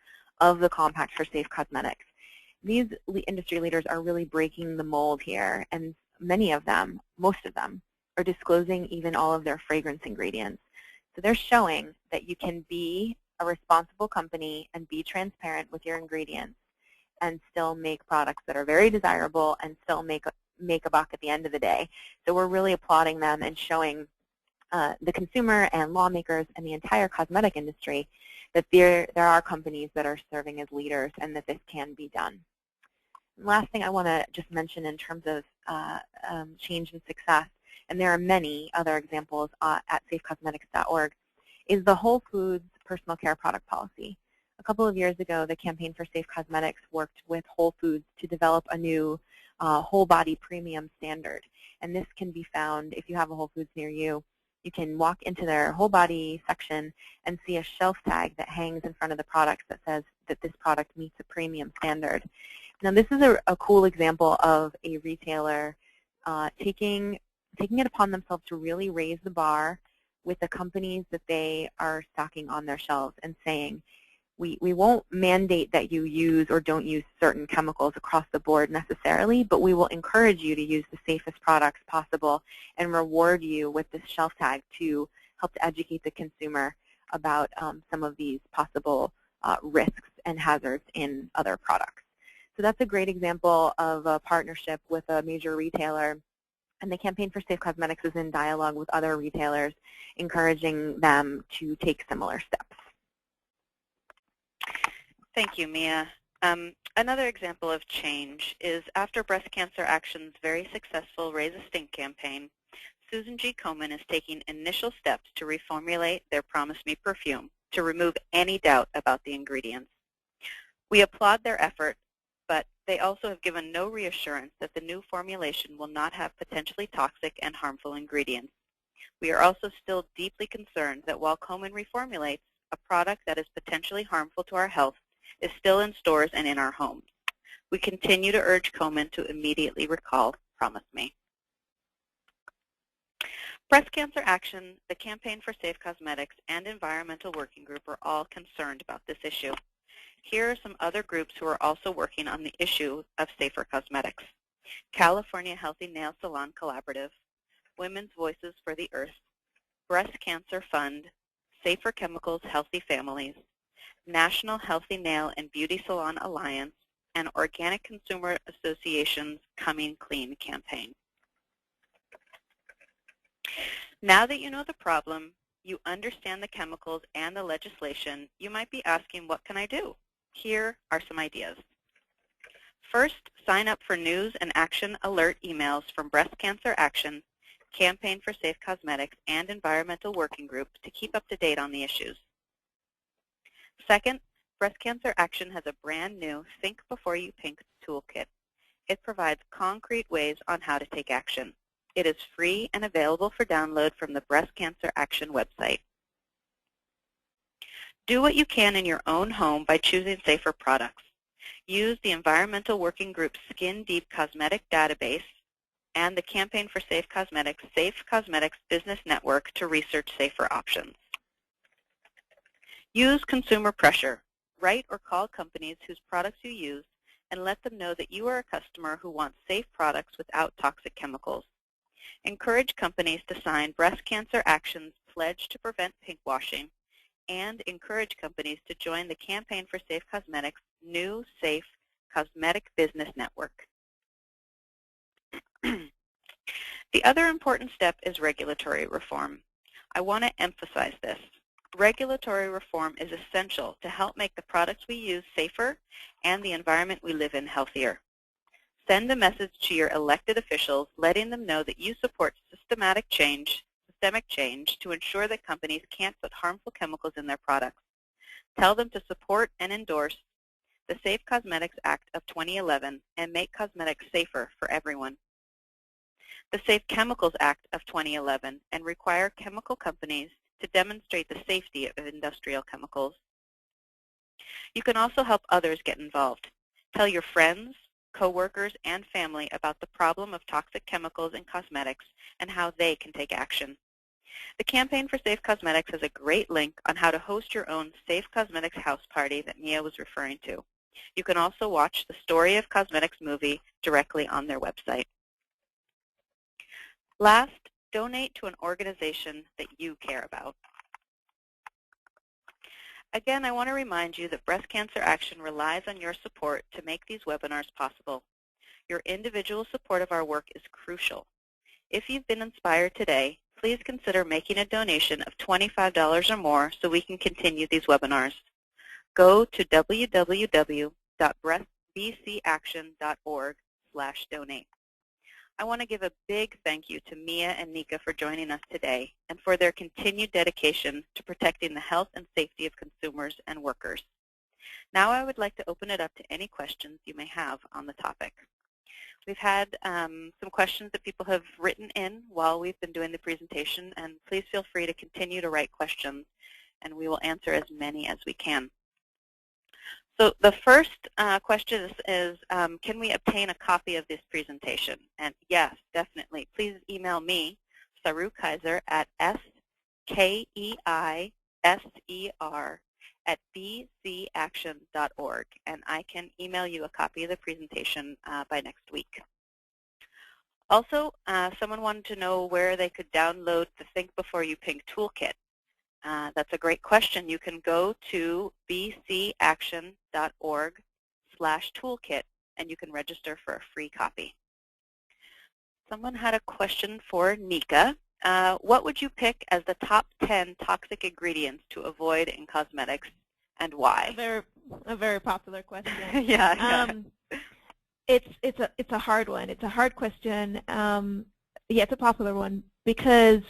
of the Compact for Safe Cosmetics. These industry leaders are really breaking the mold here, and many of them, most of them, are disclosing even all of their fragrance ingredients. So they're showing that you can be a responsible company and be transparent with your ingredients and still make products that are very desirable and still make a buck at the end of the day. So we're really applauding them and showing the consumer and lawmakers and the entire cosmetic industry that there are companies that are serving as leaders and that this can be done. And last thing I want to just mention in terms of change and success, and there are many other examples at safecosmetics.org, is the Whole Foods personal care product policy. A couple of years ago, the Campaign for Safe Cosmetics worked with Whole Foods to develop a new whole body premium standard. And this can be found if you have a Whole Foods near you. You can walk into their whole body section and see a shelf tag that hangs in front of the products that says that this product meets a premium standard. Now, this is a cool example of a retailer taking it upon themselves to really raise the bar with the companies that they are stocking on their shelves and saying, we won't mandate that you use or don't use certain chemicals across the board necessarily, but we will encourage you to use the safest products possible and reward you with this shelf tag to help to educate the consumer about some of these possible risks and hazards in other products. So that's a great example of a partnership with a major retailer. And the Campaign for Safe Cosmetics is in dialogue with other retailers, encouraging them to take similar steps. Thank you, Mia. Another example of change is after Breast Cancer Action's very successful Raise a Stink campaign, Susan G. Komen is taking initial steps to reformulate their Promise Me perfume to remove any doubt about the ingredients. We applaud their effort, but they also have given no reassurance that the new formulation will not have potentially toxic and harmful ingredients. We are also still deeply concerned that while Komen reformulates, a product that is potentially harmful to our health is still in stores and in our homes. We continue to urge Komen to immediately recall Promise Me. Breast Cancer Action, the Campaign for Safe Cosmetics, and Environmental Working Group are all concerned about this issue. Here are some other groups who are also working on the issue of safer cosmetics. California Healthy Nail Salon Collaborative, Women's Voices for the Earth, Breast Cancer Fund, Safer Chemicals Healthy Families, National Healthy Nail and Beauty Salon Alliance, and Organic Consumer Association's Coming Clean campaign. Now that you know the problem, you understand the chemicals and the legislation, you might be asking, what can I do? Here are some ideas. First, sign up for news and action alert emails from Breast Cancer Action, Campaign for Safe Cosmetics, and Environmental Working Group to keep up to date on the issues. Second, Breast Cancer Action has a brand new Think Before You Pink toolkit. It provides concrete ways on how to take action. It is free and available for download from the Breast Cancer Action website. Do what you can in your own home by choosing safer products. Use the Environmental Working Group's Skin Deep Cosmetic Database and the Campaign for Safe Cosmetics Business Network to research safer options. Use consumer pressure. Write or call companies whose products you use and let them know that you are a customer who wants safe products without toxic chemicals. Encourage companies to sign Breast Cancer Action's Pledge to Prevent Pinkwashing, and encourage companies to join the Campaign for Safe Cosmetics' new Safe Cosmetic Business Network. The other important step is regulatory reform. I want to emphasize this. Regulatory reform is essential to help make the products we use safer and the environment we live in healthier. Send a message to your elected officials letting them know that you support systemic change to ensure that companies can't put harmful chemicals in their products. Tell them to support and endorse the Safe Cosmetics Act of 2011 and make cosmetics safer for everyone. The Safe Chemicals Act of 2011 and require chemical companies to demonstrate the safety of industrial chemicals. You can also help others get involved. Tell your friends, coworkers, and family about the problem of toxic chemicals in cosmetics and how they can take action. The Campaign for Safe Cosmetics has a great link on how to host your own Safe Cosmetics house party that Mia was referring to. You can also watch the Story of Cosmetics movie directly on their website. Last, donate to an organization that you care about. Again, I want to remind you that Breast Cancer Action relies on your support to make these webinars possible. Your individual support of our work is crucial. If you've been inspired today, please consider making a donation of $25 or more so we can continue these webinars. Go to www.bcaction.org/donate. I want to give a big thank you to Mia and Nika for joining us today and for their continued dedication to protecting the health and safety of consumers and workers. Now I would like to open it up to any questions you may have on the topic. We've had some questions that people have written in while we've been doing the presentation, and please feel free to continue to write questions, and we will answer as many as we can. So the first question is can we obtain a copy of this presentation? And yes, definitely. Please email me, Saru Kaiser, at skeiser@bcaction.org, and I can email you a copy of the presentation by next week. Also, someone wanted to know where they could download the Think Before You Pink toolkit. That's a great question. You can go to bcaction.org/toolkit and you can register for a free copy. Someone had a question for Nika. What would you pick as the top 10 toxic ingredients to avoid in cosmetics, and why? A very popular question. Yeah. It's a hard one. It's a hard question. Yeah, it's a popular one because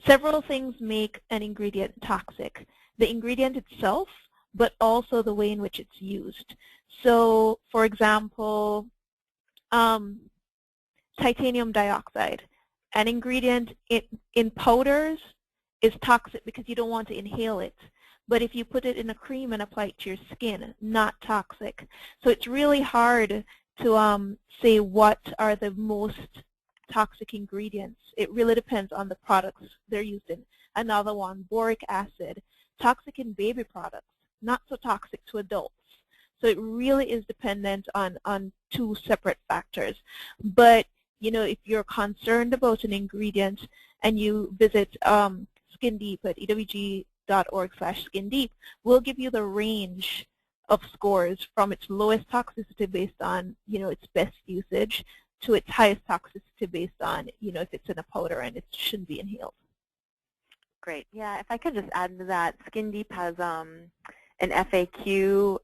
several things make an ingredient toxic. The ingredient itself, but also the way in which it's used. So, for example, titanium dioxide, an ingredient in powders is toxic because you don't want to inhale it. But if you put it in a cream and apply it to your skin, not toxic. So it's really hard to say what are the most toxic ingredients. It really depends on the products they're used in. Another one, boric acid, toxic in baby products, not so toxic to adults. So it really is dependent on two separate factors. But if you're concerned about an ingredient and you visit SkinDeep at ewg.org/SkinDeep, we'll give you the range of scores from its lowest toxicity based on its best usage to its highest toxicity based on if it's in a powder and it shouldn't be inhaled. Great. Yeah, if I could just add to that, SkinDeep has an FAQ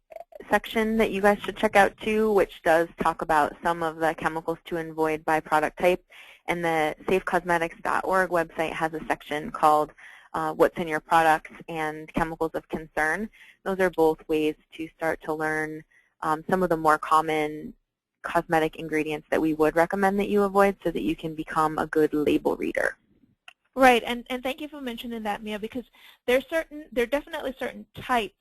section that you guys should check out too, which does talk about some of the chemicals to avoid by product type. And the safecosmetics.org website has a section called What's in Your Products and Chemicals of Concern. Those are both ways to start to learn some of the more common cosmetic ingredients that we would recommend that you avoid so that you can become a good label reader. Right, and thank you for mentioning that, Mia, because there are definitely certain types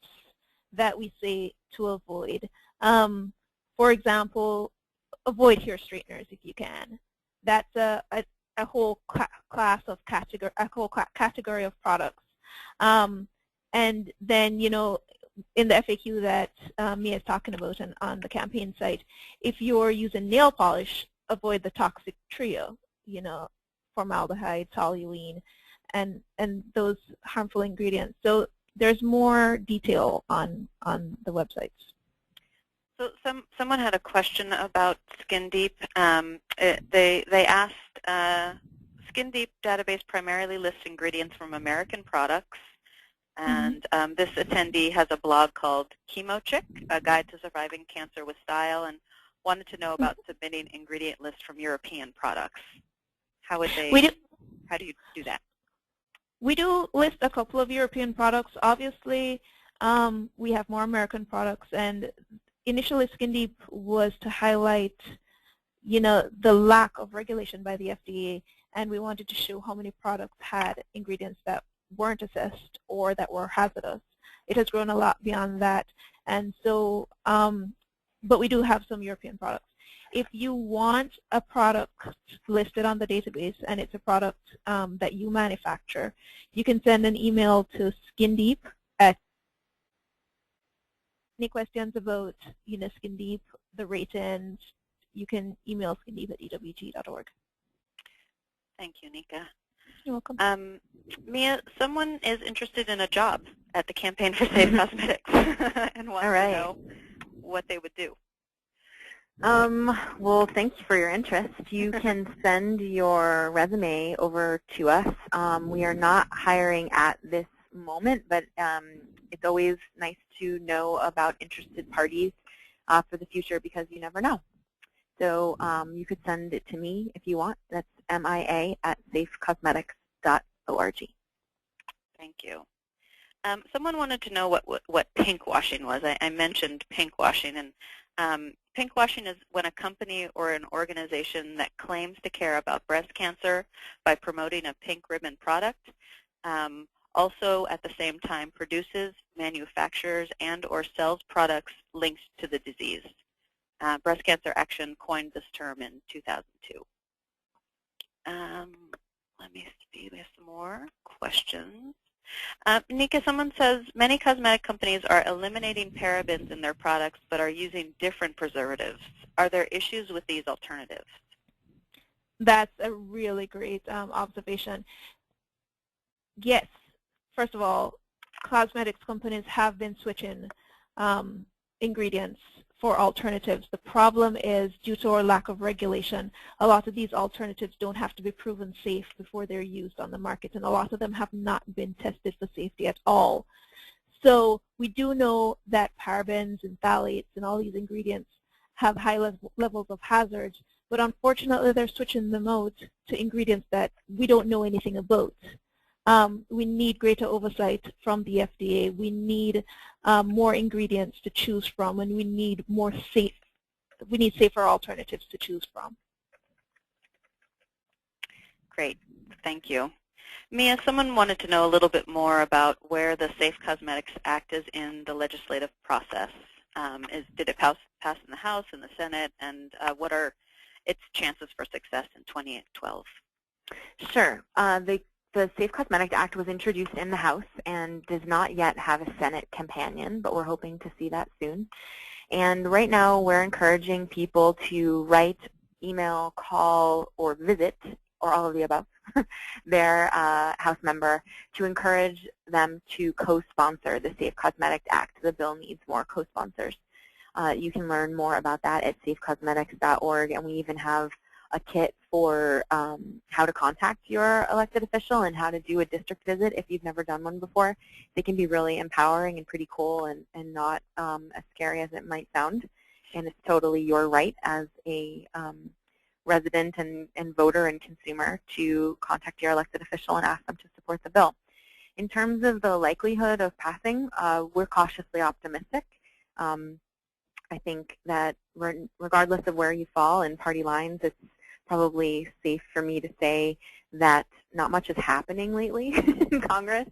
that we say to avoid. For example, avoid hair straighteners if you can. That's a whole category of products. And then, in the FAQ that Mia is talking about and on the campaign site, if you're using nail polish, avoid the toxic trio, formaldehyde, toluene, and those harmful ingredients. So there's more detail on the websites. So someone had a question about SkinDeep. They asked, SkinDeep database primarily lists ingredients from American products, and this attendee has a blog called ChemoChick, a guide to surviving cancer with style, and wanted to know about submitting ingredient lists from European products. How would they? How do you do that? We do list a couple of European products. Obviously, we have more American products, and initially SkinDeep was to highlight, the lack of regulation by the FDA, and we wanted to show how many products had ingredients that weren't assessed or that were hazardous. It has grown a lot beyond that, and so, but we do have some European products. If you want a product listed on the database and it's a product that you manufacture, you can send an email to SkinDeep at any questions about SkinDeep, the ratings. You can email SkinDeep at ewg.org. Thank you, Nika. You're welcome. Mia, someone is interested in a job at the Campaign for Safe Cosmetics and wants to know what they would do. Well, thank you for your interest. You can send your resume over to us. We are not hiring at this moment, but it's always nice to know about interested parties for the future because you never know. So you could send it to me if you want. That's mia@safecosmetics.org. Thank you. Someone wanted to know what pinkwashing was. I mentioned pinkwashing, and pinkwashing is when a company or an organization that claims to care about breast cancer by promoting a pink ribbon product also at the same time produces, manufactures, and or sells products linked to the disease. Breast Cancer Action coined this term in 2002. Let me see, we have some more questions. Nika, someone says, many cosmetic companies are eliminating parabens in their products but are using different preservatives. Are there issues with these alternatives? That's a really great observation. Yes, first of all, cosmetics companies have been switching ingredients for alternatives. The problem is, due to our lack of regulation, a lot of these alternatives don't have to be proven safe before they're used on the market, and a lot of them have not been tested for safety at all. So we do know that parabens and phthalates and all these ingredients have high levels of hazards, but unfortunately they're switching them out to ingredients that we don't know anything about. We need greater oversight from the FDA. We need more ingredients to choose from, and we need safer alternatives to choose from. Great, thank you. Mia, someone wanted to know a little bit more about where the Safe Cosmetics Act is in the legislative process. Did it pass in the House, in the Senate, and what are its chances for success in 2012? Sure. The Safe Cosmetics Act was introduced in the House and does not yet have a Senate companion, but we're hoping to see that soon. And right now we're encouraging people to write, email, call, or visit, or all of the above, their House member to encourage them to co-sponsor the Safe Cosmetics Act. The bill needs more co-sponsors. You can learn more about that at safecosmetics.org, and we even have a kit for how to contact your elected official and how to do a district visit if you've never done one before. They can be really empowering and pretty cool and not as scary as it might sound. And it's totally your right as a resident and voter and consumer to contact your elected official and ask them to support the bill. In terms of the likelihood of passing, we're cautiously optimistic. I think that regardless of where you fall in party lines, it's probably safe for me to say that not much is happening lately in Congress.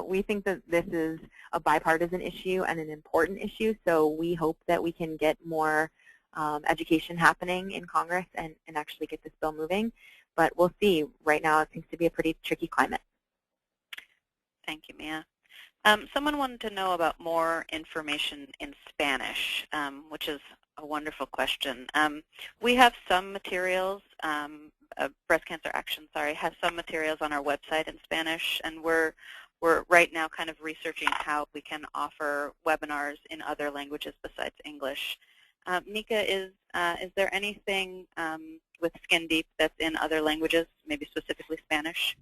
We think that this is a bipartisan issue and an important issue, so we hope that we can get more education happening in Congress and actually get this bill moving. But we'll see. Right now it seems to be a pretty tricky climate. Thank you, Mia. Someone wanted to know about more information in Spanish, which is a wonderful question. We have some materials, Breast Cancer Action, has some materials on our website in Spanish, and we're right now kind of researching how we can offer webinars in other languages besides English. Nika, is there anything with Skin Deep that's in other languages, maybe specifically Spanish?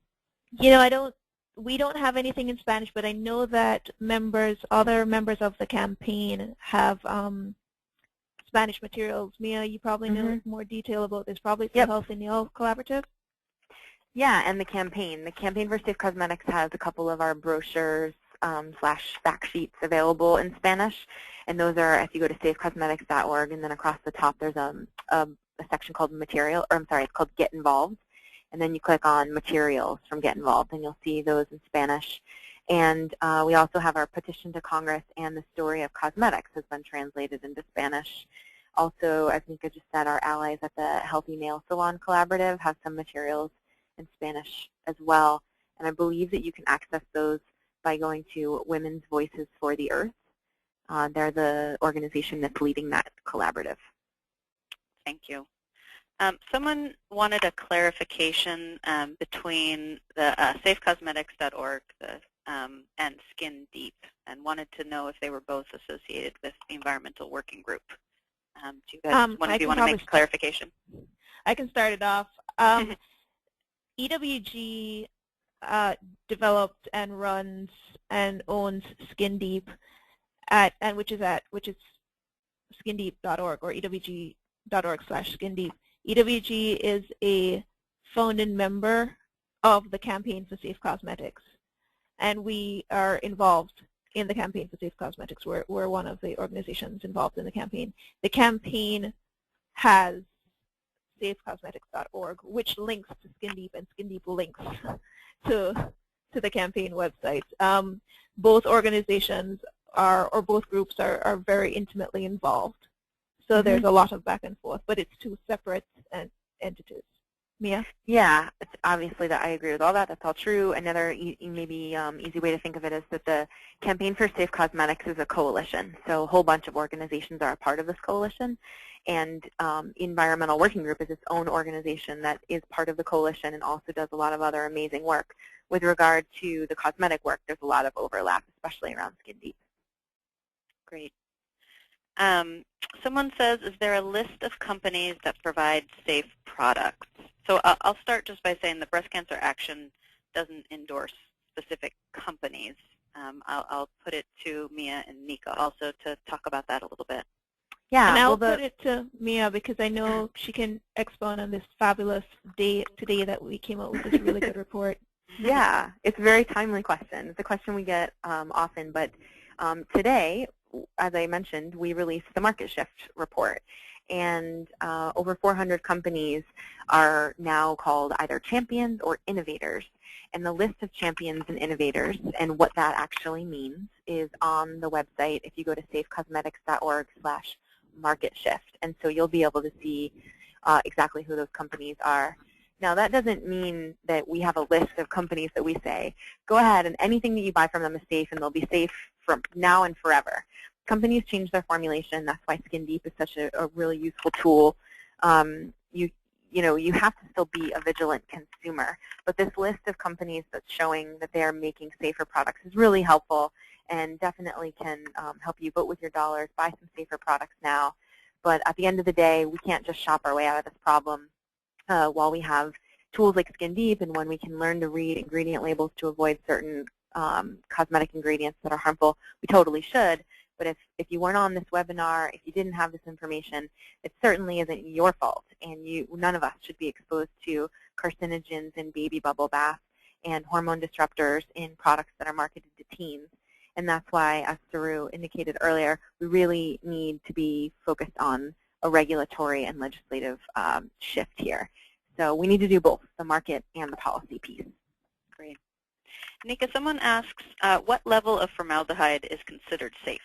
You know, we don't have anything in Spanish, but I know that other members of the campaign have Spanish materials. Mia, you probably know more detail about this, probably through Health and Nail Collaborative. Yeah, and the campaign. The Campaign for Safe Cosmetics has a couple of our brochures slash fact sheets available in Spanish, and those are, if you go to safecosmetics.org, and then across the top there's a section called Material, or I'm sorry, it's called Get Involved. And then you click on Materials from Get Involved, and you'll see those in Spanish. And we also have our petition to Congress, and the story of cosmetics has been translated into Spanish. Also, as Nika just said, our allies at the Healthy Nail Salon Collaborative have some materials in Spanish as well. And I believe that you can access those by going to Women's Voices for the Earth. They're the organization that's leading that collaborative. Thank you. Someone wanted a clarification between the safecosmetics.org and Skin Deep, and wanted to know if they were both associated with the Environmental Working Group. Do you guys, one of you want to make a clarification? I can start it off. EWG developed and runs and owns Skin Deep, which is skindeep.org or ewg.org/skindeep. EWG is a founding member of the Campaign for Safe Cosmetics, and we are involved in the Campaign for Safe Cosmetics. We're one of the organizations involved in the campaign. The campaign has safecosmetics.org, which links to Skin Deep, and Skin Deep links to the campaign website. Both organizations or both groups are very intimately involved. So there's a lot of back and forth, but it's two separate entities. Mia? Yeah, it's obviously that I agree with all that. That's all true. Another maybe easy way to think of it is that the Campaign for Safe Cosmetics is a coalition. So a whole bunch of organizations are a part of this coalition. And Environmental Working Group is its own organization that is part of the coalition and also does a lot of other amazing work. With regard to the cosmetic work, there's a lot of overlap, especially around Skin Deep. Great. Someone says, is there a list of companies that provide safe products? So I'll start just by saying the Breast Cancer Action doesn't endorse specific companies. I'll put it to Mia and Nika also to talk about that a little bit. Yeah, and I'll put it to Mia because I know she can expound on this fabulous day today that we came out with this really good report. Yeah, it's a very timely question. It's a question we get often, but today, as I mentioned, we released the Market Shift report, and over 400 companies are now called either champions or innovators. And the list of champions and innovators and what that actually means is on the website if you go to safecosmetics.org/marketshift. And so you'll be able to see exactly who those companies are. Now, that doesn't mean that we have a list of companies that we say, go ahead and anything that you buy from them is safe and they'll be safe from now and forever. companies change their formulation. That's why Skin Deep is such a really useful tool. You have to still be a vigilant consumer. But this list of companies that's showing that they are making safer products is really helpful and definitely can help you vote with your dollars, buy some safer products now. But at the end of the day, we can't just shop our way out of this problem. While we have tools like Skin Deep and when we can learn to read ingredient labels to avoid certain cosmetic ingredients that are harmful, we totally should. But if you weren't on this webinar, if you didn't have this information, it certainly isn't your fault. And none of us should be exposed to carcinogens in baby bubble baths and hormone disruptors in products that are marketed to teens. And that's why, as Saru indicated earlier, we really need to be focused on a regulatory and legislative shift here. So we need to do both, the market and the policy piece. Great. Nika, someone asks, what level of formaldehyde is considered safe?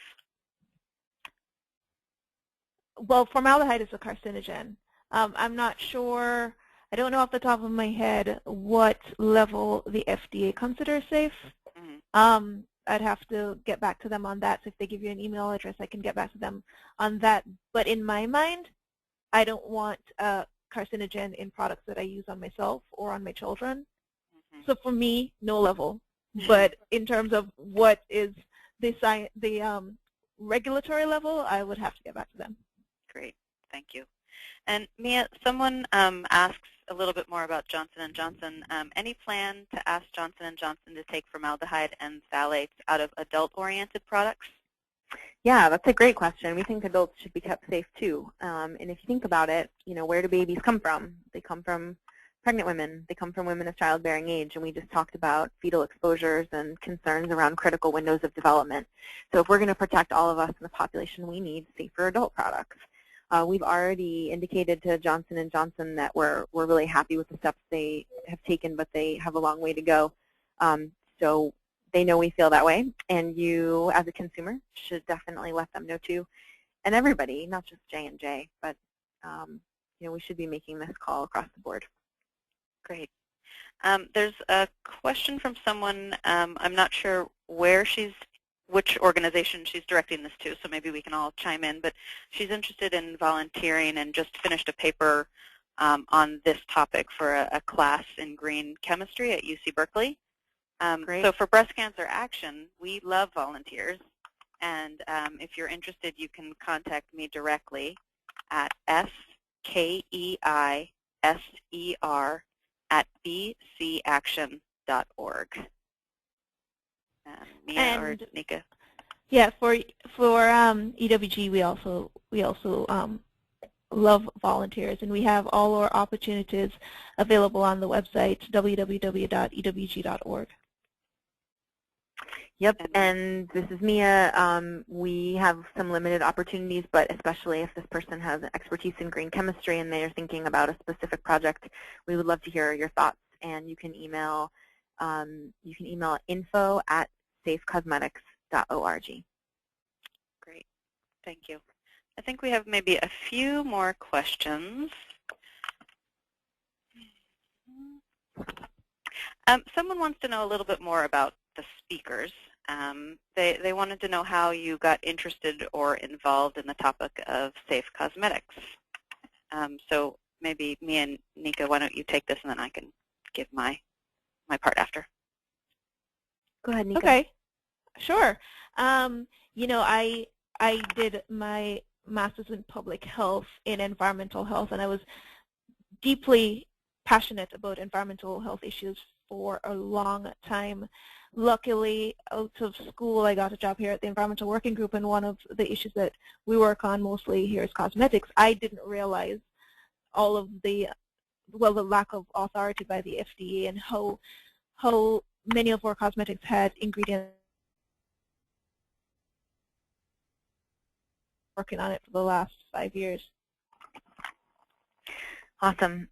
Well, formaldehyde is a carcinogen. I'm not sure, I don't know off the top of my head what level the FDA considers safe. Mm-hmm. I'd have to get back to them on that. So if they give you an email address, I can get back to them on that. But in my mind, I don't want a carcinogen in products that I use on myself or on my children. Mm-hmm. So for me, no level. But in terms of what is the regulatory level, I would have to get back to them. Great, thank you. And Mia, someone asks a little bit more about Johnson & Johnson. Any plan to ask Johnson & Johnson to take formaldehyde and phthalates out of adult-oriented products? Yeah, that's a great question. We think adults should be kept safe too. And if you think about it, where do babies come from? They come from pregnant women. They come from women of childbearing age. And we just talked about fetal exposures and concerns around critical windows of development. So if we're going to protect all of us in the population, we need safer adult products. We've already indicated to Johnson & Johnson that we're really happy with the steps they have taken, but they have a long way to go. So they know we feel that way, and you, as a consumer, should definitely let them know too. And everybody, not just J&J, but we should be making this call across the board. Great. There's a question from someone. I'm not sure which organization she's directing this to, so maybe we can all chime in, but she's interested in volunteering and just finished a paper on this topic for a class in green chemistry at UC Berkeley. So for Breast Cancer Action, we love volunteers, and if you're interested, you can contact me directly at skeiser@bcaction.org. Mia or Nika? Yeah, for EWG, we also love volunteers, and we have all our opportunities available on the website www.ewg.org. Yep, and this is Mia. We have some limited opportunities, but especially if this person has expertise in green chemistry and they are thinking about a specific project, we would love to hear your thoughts. And you can email info@safecosmetics.org. Great, thank you. I think we have maybe a few more questions. Someone wants to know a little bit more about the speakers. They wanted to know how you got interested or involved in the topic of safe cosmetics. So maybe me and Nika, why don't you take this and then I can give my part after. Go ahead, Nika. Okay, sure. I did my master's in public health in environmental health, and I was deeply passionate about environmental health issues for a long time. Luckily, out of school, I got a job here at the Environmental Working Group, and one of the issues that we work on mostly here is cosmetics. I didn't realize all of the lack of authority by the FDA and how many of our cosmetics had ingredients. Working on it for the last 5 years. Awesome.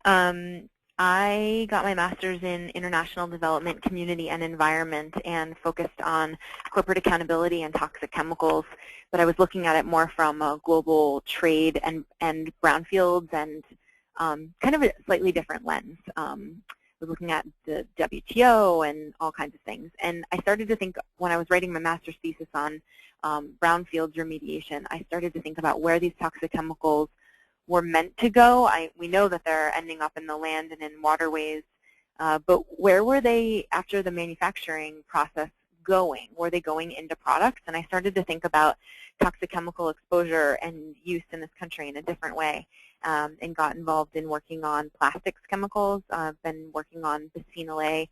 I got my master's in international development, community, and environment, and focused on corporate accountability and toxic chemicals. But I was looking at it more from a global trade and brownfields and kind of a slightly different lens. was looking at the WTO and all kinds of things. And I started to think, when I was writing my master's thesis on brownfields remediation, I started to think about where these toxic chemicals were meant to go. We know that they're ending up in the land and in waterways, but where were they after the manufacturing process going? Were they going into products? And I started to think about toxic chemical exposure and use in this country in a different way, and got involved in working on plastics chemicals. I've been working on bisphenol A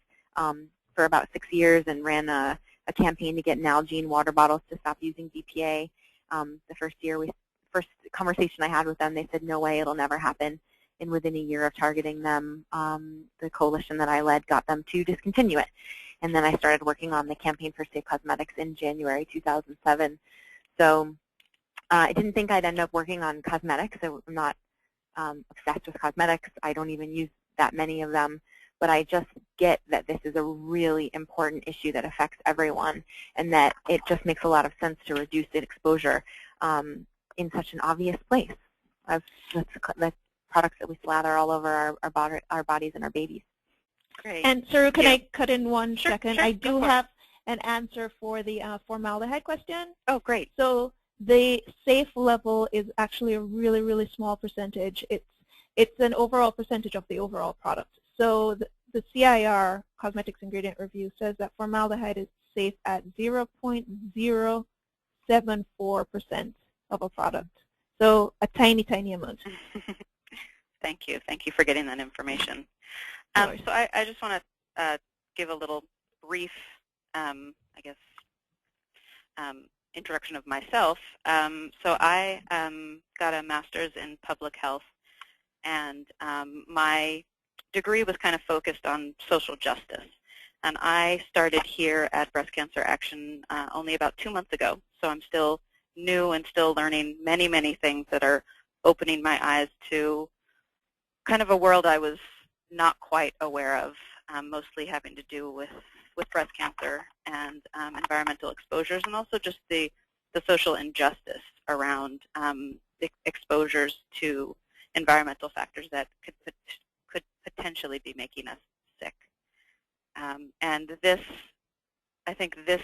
for about 6 years and ran a campaign to get Nalgene water bottles to stop using BPA. The first conversation I had with them, they said, no way, it'll never happen. And within a year of targeting them, the coalition that I led got them to discontinue it. And then I started working on the campaign for safe cosmetics in January 2007. So I didn't think I'd end up working on cosmetics. I'm not obsessed with cosmetics. I don't even use that many of them. But I just get that this is a really important issue that affects everyone, and that it just makes a lot of sense to reduce the exposure in such an obvious place. That's products that we slather all over our bodies and our babies. Great. And Saru, can I cut in one second? Sure, I do have an answer for the formaldehyde question. Oh, great. So the safe level is actually a really, really small percentage. It's an overall percentage of the overall product. So the CIR, Cosmetics Ingredient Review, says that formaldehyde is safe at 0.074% of a product. So a tiny, tiny amount. Thank you. Thank you for getting that information. So I just want to give a little brief, introduction of myself. So I got a master's in public health, and my degree was kind of focused on social justice. And I started here at Breast Cancer Action only about 2 months ago, so I'm still new and still learning many, many things that are opening my eyes to kind of a world I was not quite aware of, mostly having to do with breast cancer and environmental exposures, and also just the social injustice around exposures to environmental factors that could potentially be making us sick. And I think this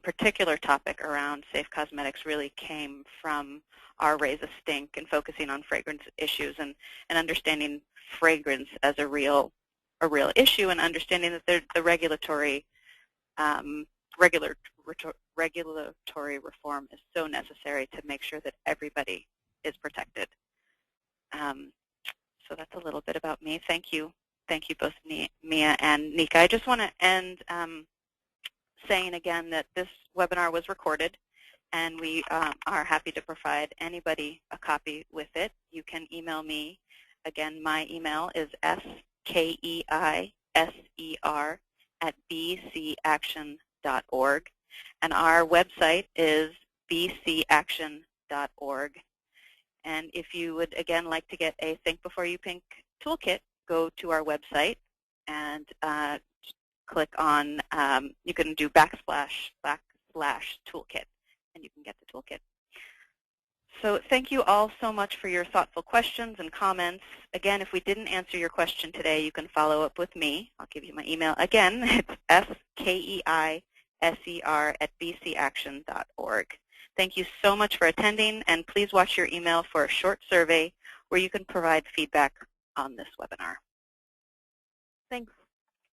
particular topic around safe cosmetics really came from our Raise a Stink and focusing on fragrance issues and understanding fragrance as a real issue, and understanding that the regulatory reform is so necessary to make sure that everybody is protected. So that's a little bit about me. Thank you. Thank you both, Mia and Nika. I just want to end saying again that this webinar was recorded, and we are happy to provide anybody a copy with it. You can email me. Again, my email is skeiser@bcaction.org, and our website is bcaction.org. And if you would, again, like to get a Think Before You Pink toolkit, go to our website and click on, you can do /toolkit, and you can get the toolkit. So thank you all so much for your thoughtful questions and comments. Again, if we didn't answer your question today, you can follow up with me. I'll give you my email. Again, it's skeiser@bcaction.org. Thank you so much for attending, and please watch your email for a short survey where you can provide feedback on this webinar.